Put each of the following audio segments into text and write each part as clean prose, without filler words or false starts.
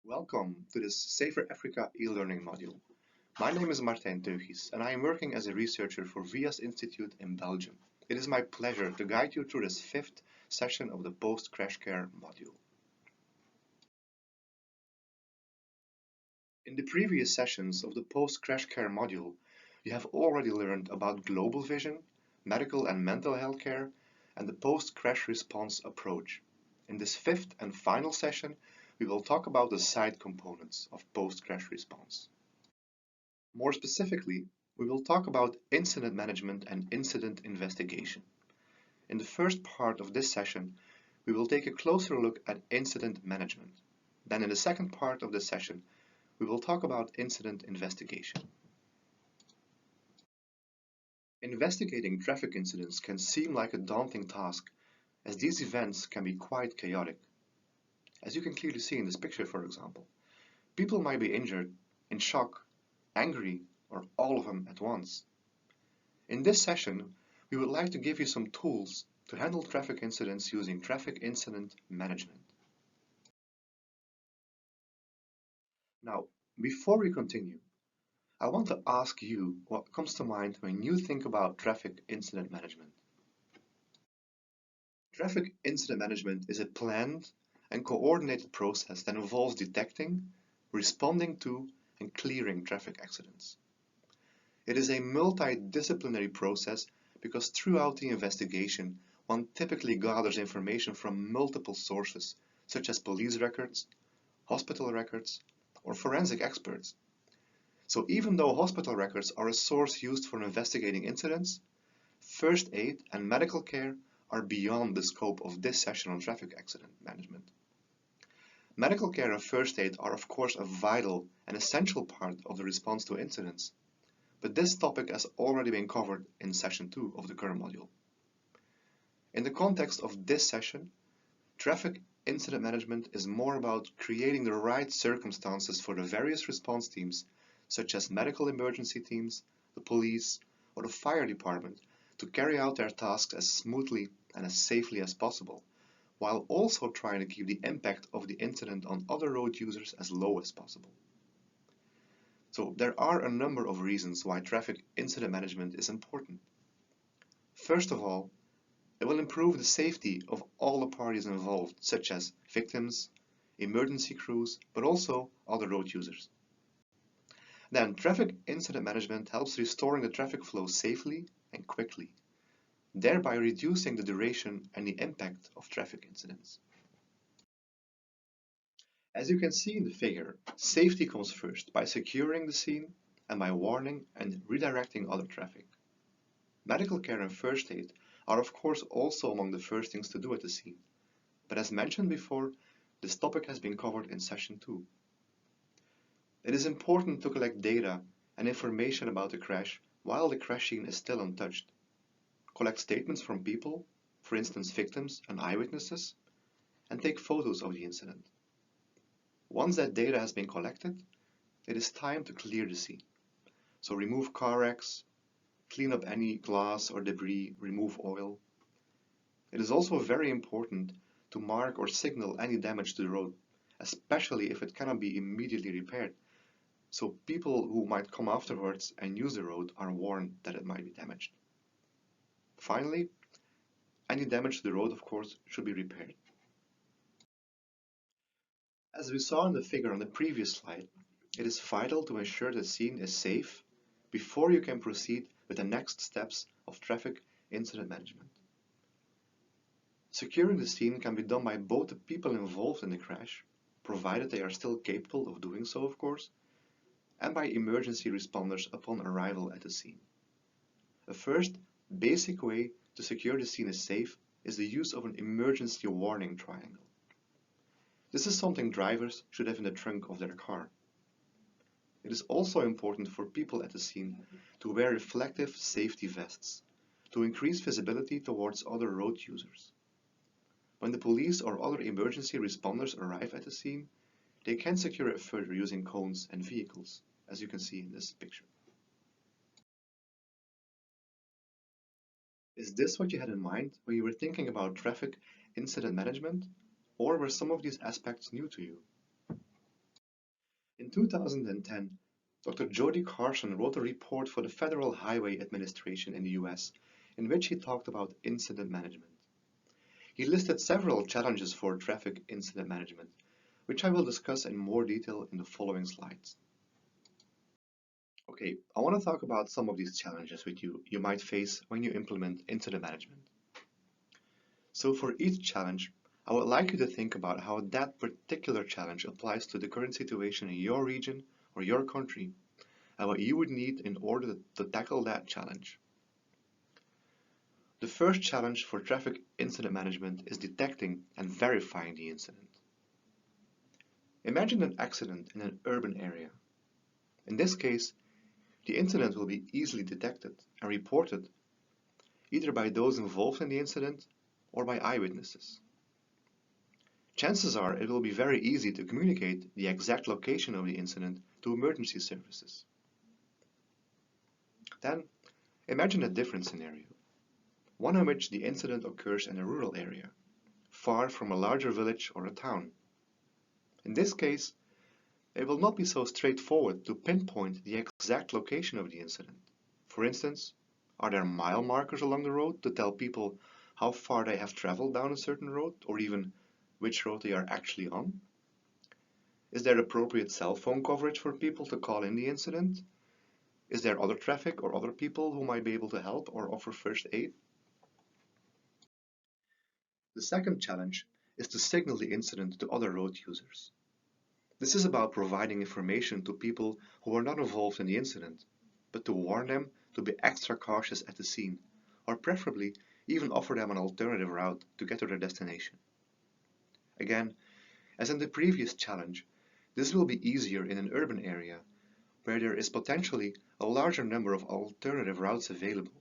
Welcome to this SaferAfrica e-learning module. My name is Martijn Teugis and I am working as a researcher for VIAS Institute in Belgium. It is my pleasure to guide you through this fifth session of the post-crash care module. In the previous sessions of the post-crash care module, you have already learned about global vision, medical and mental health care, and the post-crash response approach. In this fifth and final session, we will talk about the side components of post-crash response. More specifically, we will talk about incident management and incident investigation. In the first part of this session, we will take a closer look at incident management. Then in the second part of the session, we will talk about incident investigation. Investigating traffic incidents can seem like a daunting task, as these events can be quite chaotic. As you can clearly see in this picture, for example, people might be injured, in shock, angry, or all of them at once. In this session, we would like to give you some tools to handle traffic incidents using traffic incident management. Now, before we continue, I want to ask you what comes to mind when you think about traffic incident management. Traffic incident management is a planned and coordinated process that involves detecting, responding to, and clearing traffic accidents. It is a multidisciplinary process because throughout the investigation, one typically gathers information from multiple sources, such as police records, hospital records, or forensic experts. So even though hospital records are a source used for investigating incidents, first aid and medical care are beyond the scope of this session on traffic accident management. Medical care and first aid are of course a vital and essential part of the response to incidents, but this topic has already been covered in session 2 of the current module. In the context of this session, traffic incident management is more about creating the right circumstances for the various response teams, such as medical emergency teams, the police, or the fire department, to carry out their tasks as smoothly and as safely as possible, while also trying to keep the impact of the incident on other road users as low as possible. So there are a number of reasons why traffic incident management is important. First of all, it will improve the safety of all the parties involved, such as victims, emergency crews, but also other road users. Then, traffic incident management helps restoring the traffic flow safely and quickly, thereby reducing the duration and the impact of traffic incidents. As you can see in the figure, safety comes first by securing the scene and by warning and redirecting other traffic. Medical care and first aid are of course also among the first things to do at the scene, but as mentioned before, this topic has been covered in session 2. It is important to collect data and information about the crash while the crash scene is still untouched. Collect statements from people, for instance victims and eyewitnesses, and take photos of the incident. Once that data has been collected, it is time to clear the scene. So remove car wrecks, clean up any glass or debris, remove oil. It is also very important to mark or signal any damage to the road, especially if it cannot be immediately repaired, so people who might come afterwards and use the road are warned that it might be damaged. Finally, any damage to the road, of course, should be repaired. As we saw in the figure on the previous slide, it is vital to ensure the scene is safe before you can proceed with the next steps of traffic incident management. Securing the scene can be done by both the people involved in the crash, provided they are still capable of doing so, of course, and by emergency responders upon arrival at the scene. A first, basic way to secure the scene is safe is the use of an emergency warning triangle. This is something drivers should have in the trunk of their car. It is also important for people at the scene to wear reflective safety vests to increase visibility towards other road users. When the police or other emergency responders arrive at the scene, they can secure it further using cones and vehicles, as you can see in this picture. Is this what you had in mind when you were thinking about traffic incident management, or were some of these aspects new to you? In 2010, Dr. Jody Carson wrote a report for the Federal Highway Administration in the US in which he talked about incident management. He listed several challenges for traffic incident management, which I will discuss in more detail in the following slides. Okay, I want to talk about some of these challenges with you might face when you implement incident management. So for each challenge, I would like you to think about how that particular challenge applies to the current situation in your region or your country, and what you would need in order to tackle that challenge. The first challenge for traffic incident management is detecting and verifying the incident. Imagine an accident in an urban area. In this case, the incident will be easily detected and reported either by those involved in the incident or by eyewitnesses. Chances are it will be very easy to communicate the exact location of the incident to emergency services. Then, imagine a different scenario, one in which the incident occurs in a rural area, far from a larger village or a town. In this case, it will not be so straightforward to pinpoint the exact location of the incident. For instance, are there mile markers along the road to tell people how far they have traveled down a certain road, or even which road they are actually on? Is there appropriate cell phone coverage for people to call in the incident? Is there other traffic or other people who might be able to help or offer first aid? The second challenge is to signal the incident to other road users. This is about providing information to people who are not involved in the incident, but to warn them to be extra cautious at the scene, or preferably even offer them an alternative route to get to their destination. Again, as in the previous challenge, this will be easier in an urban area, where there is potentially a larger number of alternative routes available.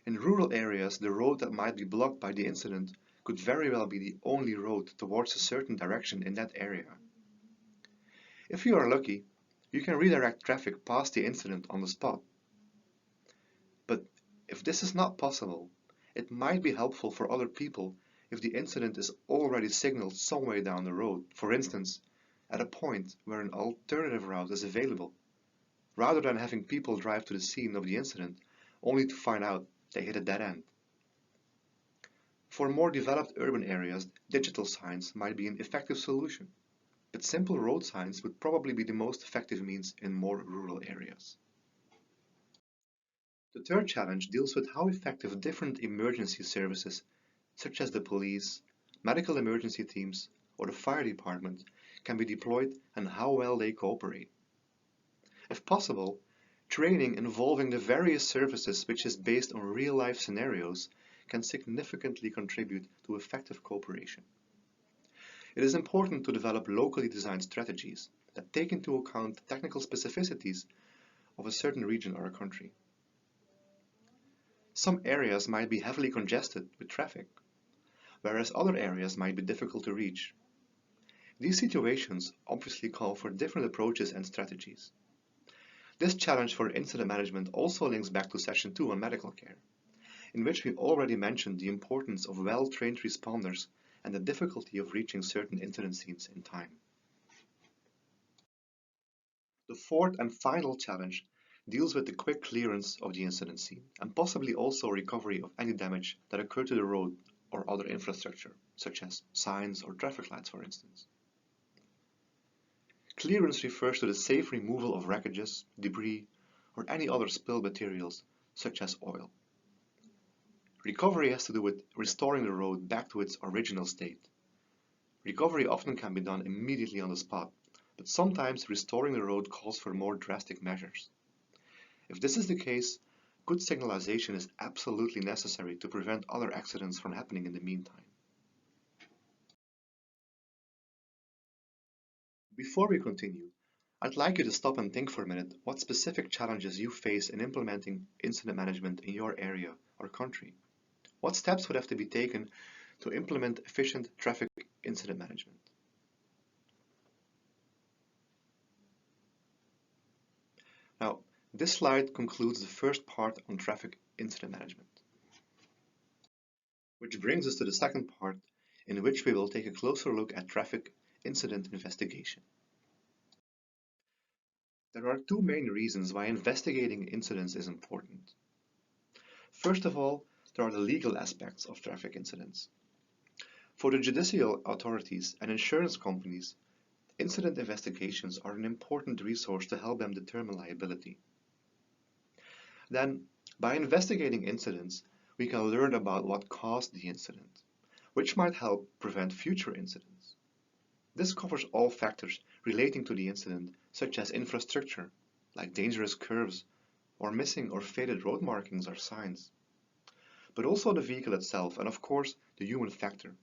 In rural areas, the road that might be blocked by the incident could very well be the only road towards a certain direction in that area. If you are lucky, you can redirect traffic past the incident on the spot. But if this is not possible, it might be helpful for other people if the incident is already signaled some way down the road, for instance, at a point where an alternative route is available, rather than having people drive to the scene of the incident only to find out they hit a dead end. For more developed urban areas, digital signs might be an effective solution, but simple road signs would probably be the most effective means in more rural areas. The third challenge deals with how effective different emergency services, such as the police, medical emergency teams, or the fire department, can be deployed and how well they cooperate. If possible, training involving the various services, which is based on real-life scenarios, can significantly contribute to effective cooperation. It is important to develop locally designed strategies that take into account the technical specificities of a certain region or a country. Some areas might be heavily congested with traffic, whereas other areas might be difficult to reach. These situations obviously call for different approaches and strategies. This challenge for incident management also links back to Session 2 on medical care, in which we already mentioned the importance of well-trained responders and the difficulty of reaching certain incident scenes in time. The fourth and final challenge deals with the quick clearance of the incident scene and possibly also recovery of any damage that occurred to the road or other infrastructure, such as signs or traffic lights, for instance. Clearance refers to the safe removal of wreckages, debris, or any other spilled materials, such as oil. Recovery has to do with restoring the road back to its original state. Recovery often can be done immediately on the spot, but sometimes restoring the road calls for more drastic measures. If this is the case, good signalization is absolutely necessary to prevent other accidents from happening in the meantime. Before we continue, I'd like you to stop and think for a minute what specific challenges you face in implementing incident management in your area or country. What steps would have to be taken to implement efficient traffic incident management? Now, this slide concludes the first part on traffic incident management, which brings us to the second part, in which we will take a closer look at traffic incident investigation. There are two main reasons why investigating incidents is important. First of all, there are the legal aspects of traffic incidents. For the judicial authorities and insurance companies, incident investigations are an important resource to help them determine liability. Then, by investigating incidents, we can learn about what caused the incident, which might help prevent future incidents. This covers all factors relating to the incident, such as infrastructure, like dangerous curves, or missing or faded road markings or signs, but also the vehicle itself and of course the human factor,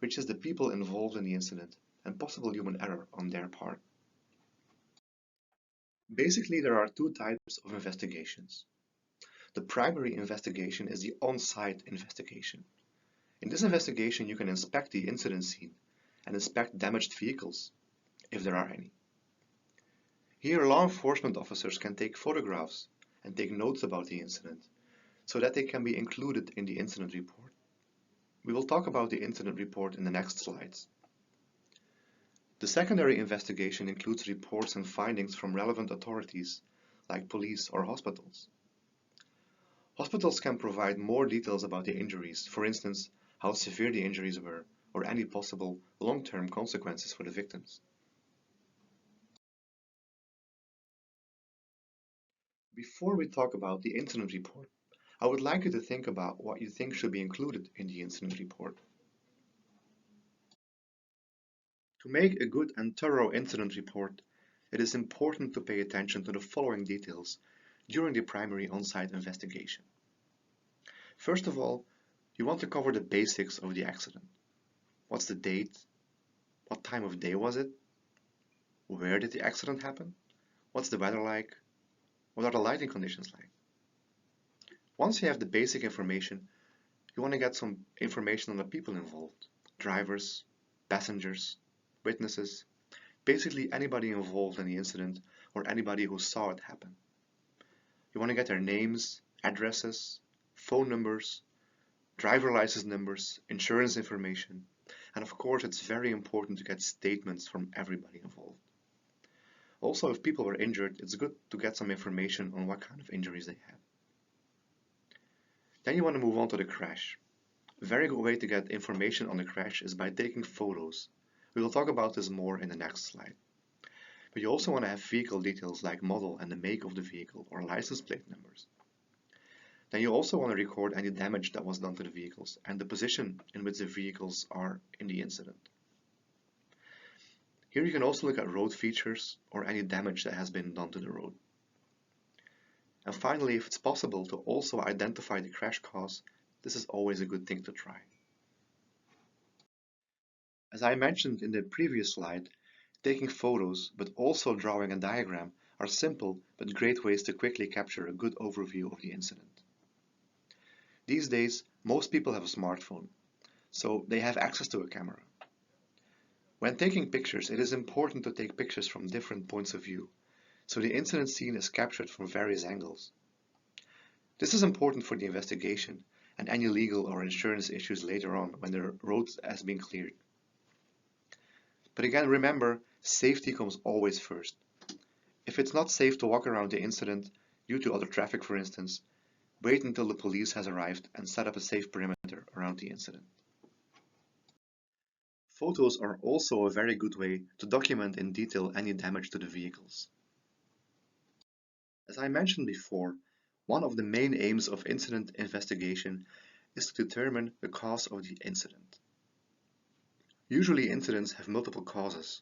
which is the people involved in the incident and possible human error on their part. Basically, there are two types of investigations. The primary investigation is the on-site investigation. In this investigation, you can inspect the incident scene and inspect damaged vehicles, if there are any. Here, law enforcement officers can take photographs and take notes about the incident, so that they can be included in the incident report. We will talk about the incident report in the next slides. The secondary investigation includes reports and findings from relevant authorities, like police or hospitals. Hospitals can provide more details about the injuries, for instance, how severe the injuries were, or any possible long-term consequences for the victims. Before we talk about the incident report, I would like you to think about what you think should be included in the incident report. To make a good and thorough incident report, it is important to pay attention to the following details during the primary on-site investigation. First of all, you want to cover the basics of the accident. What's the date? What time of day was it? Where did the accident happen? What's the weather like? What are the lighting conditions like? Once you have the basic information, you want to get some information on the people involved, drivers, passengers, witnesses, basically anybody involved in the incident or anybody who saw it happen. You want to get their names, addresses, phone numbers, driver license numbers, insurance information, and of course it's very important to get statements from everybody involved. Also, if people were injured, it's good to get some information on what kind of injuries they had. Then you want to move on to the crash. A very good way to get information on the crash is by taking photos. We will talk about this more in the next slide. But you also want to have vehicle details like model and the make of the vehicle or license plate numbers. Then you also want to record any damage that was done to the vehicles and the position in which the vehicles are in the incident. Here you can also look at road features or any damage that has been done to the road. And finally, if it's possible to also identify the crash cause, this is always a good thing to try. As I mentioned in the previous slide, taking photos but also drawing a diagram are simple but great ways to quickly capture a good overview of the incident. These days, most people have a smartphone, so they have access to a camera. When taking pictures, it is important to take pictures from different points of view, so the incident scene is captured from various angles. This is important for the investigation and any legal or insurance issues later on when the road has been cleared. But again, remember, safety comes always first. If it's not safe to walk around the incident, due to other traffic for instance, wait until the police has arrived and set up a safe perimeter around the incident. Photos are also a very good way to document in detail any damage to the vehicles. As I mentioned before, one of the main aims of incident investigation is to determine the cause of the incident. Usually incidents have multiple causes,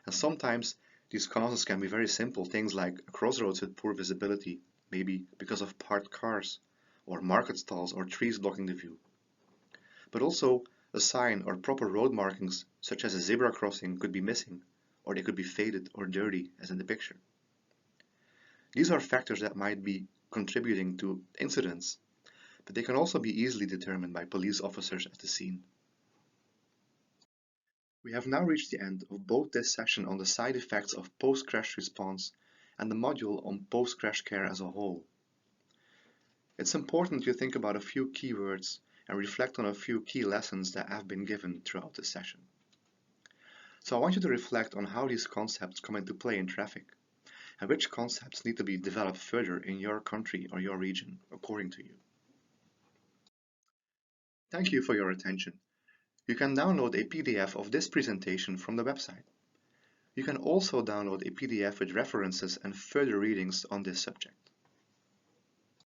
and sometimes these causes can be very simple things like a crossroads with poor visibility, maybe because of parked cars, or market stalls or trees blocking the view. But also, a sign or proper road markings, such as a zebra crossing, could be missing, or they could be faded or dirty, as in the picture. These are factors that might be contributing to incidents, but they can also be easily determined by police officers at the scene. We have now reached the end of both this session on the side effects of post-crash response and the module on post-crash care as a whole. It's important to think about a few keywords and reflect on a few key lessons that have been given throughout the session. So I want you to reflect on how these concepts come into play in traffic, and which concepts need to be developed further in your country or your region according to you. Thank you for your attention. You can download a PDF of this presentation from the website. You can also download a PDF with references and further readings on this subject.